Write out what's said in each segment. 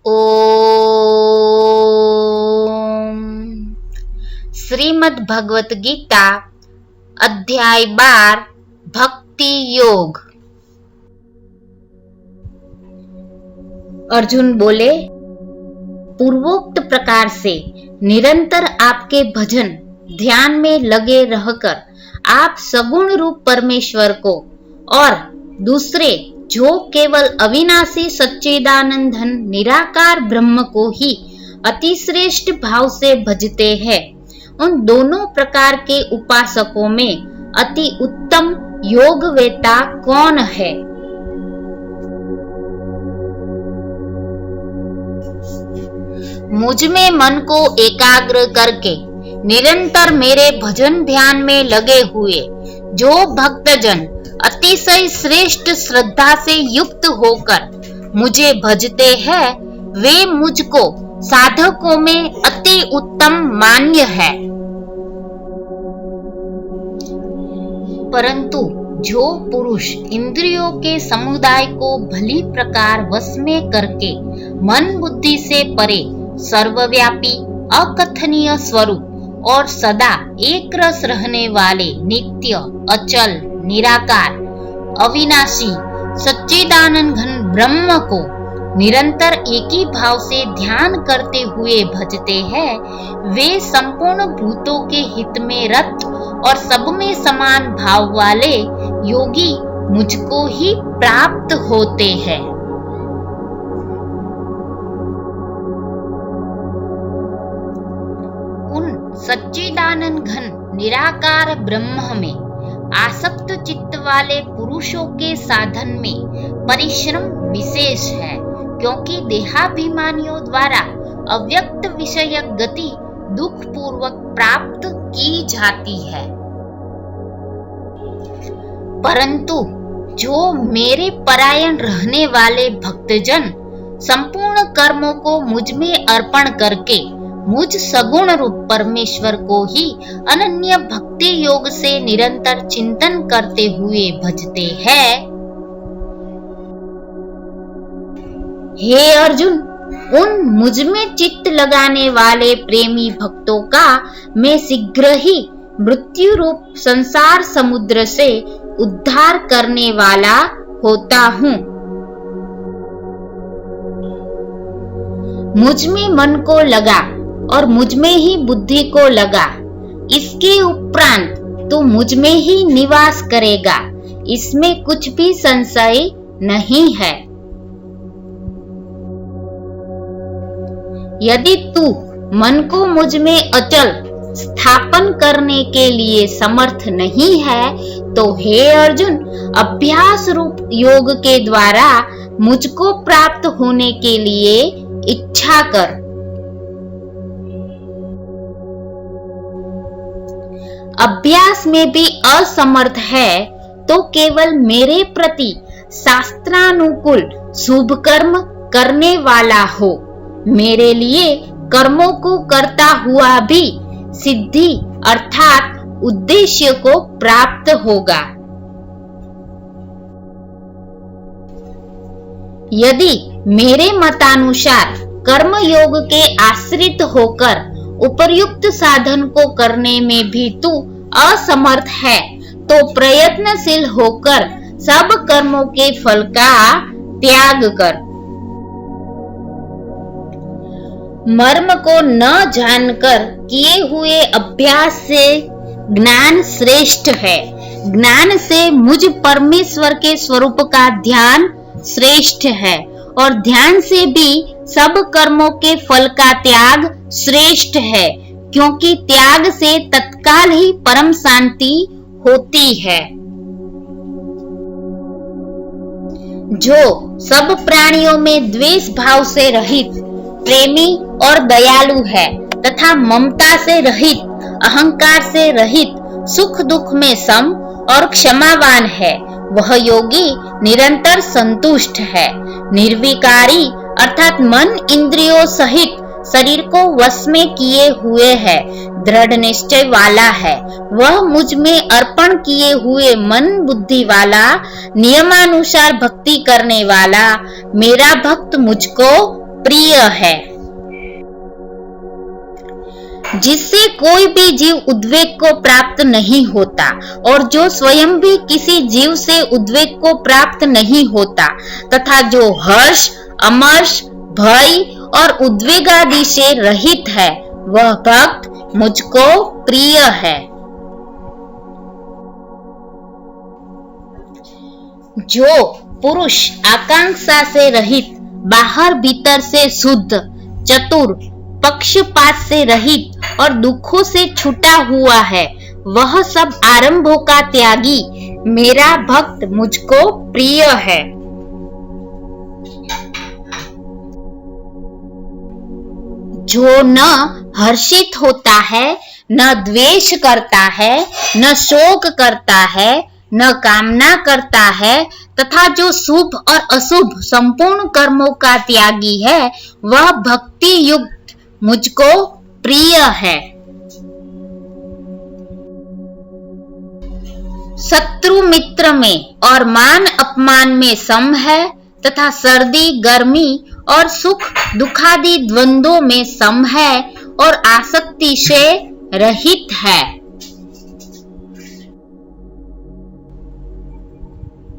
ओम। श्रीमद् भगवत गीता अध्याय 12 भक्ति योग। अर्जुन बोले, पूर्वोक्त प्रकार से निरंतर आपके भजन ध्यान में लगे रहकर आप सगुण रूप परमेश्वर को और दूसरे जो केवल अविनाशी सच्चिदानंद घन निराकार ब्रह्म को ही अतिश्रेष्ठ भाव से भजते हैं, उन दोनों प्रकार के उपासकों में अति उत्तम योगवेता कौन है? मुझ में मन को एकाग्र करके निरंतर मेरे भजन ध्यान में लगे हुए जो भक्तजन अतिशय श्रेष्ठ श्रद्धा से युक्त होकर मुझे भजते हैं, वे मुझको साधकों में अति उत्तम मान्य है। परंतु जो पुरुष इंद्रियों के समुदाय को भली प्रकार वश में करके मन बुद्धि से परे सर्वव्यापी अकथनीय स्वरूप और सदा एक रस रहने वाले नित्य अचल निराकार अविनाशी सच्चिदानंद घन ब्रह्म को निरंतर एक ही भाव से ध्यान करते हुए भजते हैं, वे संपूर्ण भूतों के हित में रत और सब में समान भाव वाले योगी मुझको ही प्राप्त होते हैं। उन सच्चिदानंद घन निराकार ब्रह्म में आसक्त चित्त वाले पुरुषों के साधन में परिश्रम विशेष है, क्योंकि देहाभिमानियों द्वारा अव्यक्त विषयक गति दुख पूर्वक प्राप्त की जाती है। परंतु जो मेरे परायण रहने वाले भक्तजन संपूर्ण कर्मों को मुझ में अर्पण करके मुझ सगुण रूप परमेश्वर को ही अनन्य भक्ति योग से निरंतर चिंतन करते हुए भजते हैं। हे अर्जुन, उन मुझ में चित्त लगाने वाले प्रेमी भक्तों का मैं शीघ्र ही मृत्यु रूप संसार समुद्र से उद्धार करने वाला होता हूँ। मुझ में मन को लगा और मुझ में ही बुद्धि को लगा, इसके उपरांत तो मुझ में ही निवास करेगा, इसमें कुछ भी संशय नहीं है। यदि तू मन को मुझ में अचल स्थापन करने के लिए समर्थ नहीं है, तो हे अर्जुन, अभ्यास रूप योग के द्वारा मुझको प्राप्त होने के लिए इच्छा कर। अभ्यास में भी असमर्थ है तो केवल मेरे प्रति शास्त्रानुकूल शुभ कर्म करने वाला हो, मेरे लिए कर्मों को करता हुआ भी सिद्धि अर्थात उद्देश्य को प्राप्त होगा। यदि मेरे मतानुसार कर्म योग के आश्रित होकर उपर्युक्त साधन को करने में भी तू असमर्थ है, तो प्रयत्नशील होकर सब कर्मों के फल का त्याग कर। मर्म को न जानकर किए हुए अभ्यास से ज्ञान श्रेष्ठ है, ज्ञान से मुझ परमेश्वर के स्वरूप का ध्यान श्रेष्ठ है, और ध्यान से भी सब कर्मों के फल का त्याग श्रेष्ठ है, क्योंकि त्याग से तत्काल ही परम शांति होती है। जो सब प्राणियों में द्वेष भाव से रहित प्रेमी और दयालु है तथा ममता से रहित अहंकार से रहित सुख दुख में सम और क्षमावान है, वह योगी निरंतर संतुष्ट है, निर्विकारी अर्थात मन इंद्रियों सहित शरीर को वश में किए हुए है, दृढ़ निश्चय वाला है, वह मुझ में अर्पण किए हुए मन बुद्धि वाला, नियमानुसार भक्ति करने वाला, मेरा भक्त मुझको प्रिय है। जिससे कोई भी जीव उद्वेग को प्राप्त नहीं होता और जो स्वयं भी किसी जीव से उद्वेग को प्राप्त नहीं होता तथा जो हर्ष, अमर्ष, भय और उद्वेग आदि से रहित है, वह भक्त मुझको प्रिय है। जो पुरुष आकांक्षा से रहित, बाहर भीतर से शुद्ध, चतुर, पक्षपात से रहित और दुखों से छूटा हुआ है, वह सब आरंभों का त्यागी मेरा भक्त मुझको प्रिय है। जो न हर्षित होता है, न द्वेष करता है, न शोक करता है, न कामना करता है तथा जो शुभ और अशुभ संपूर्ण कर्मों का त्यागी है, वह भक्ति युक्त मुझको प्रिय है। शत्रु मित्र में और मान अपमान में सम है तथा सर्दी गर्मी और सुख दुखादि द्वंद्वों में सम है और आसक्ति से रहित है।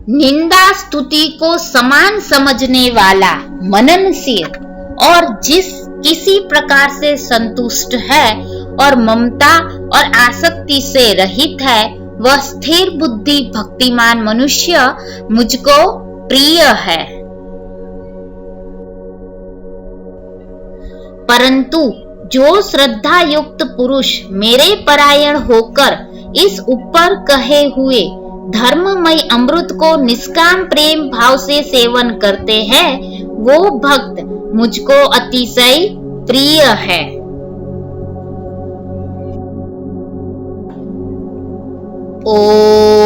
निंदा स्तुति को समान समझने वाला, मननशील और जिस किसी प्रकार से संतुष्ट है और ममता और आसक्ति से रहित है, वह स्थिर बुद्धि भक्तिमान मनुष्य मुझको प्रिय है। परंतु जो श्रद्धा युक्त पुरुष मेरे परायण होकर इस ऊपर कहे हुए धर्ममय अमृत को निष्काम प्रेम भाव से सेवन करते हैं, वो भक्त मुझको अतिशय प्रिय है। ओ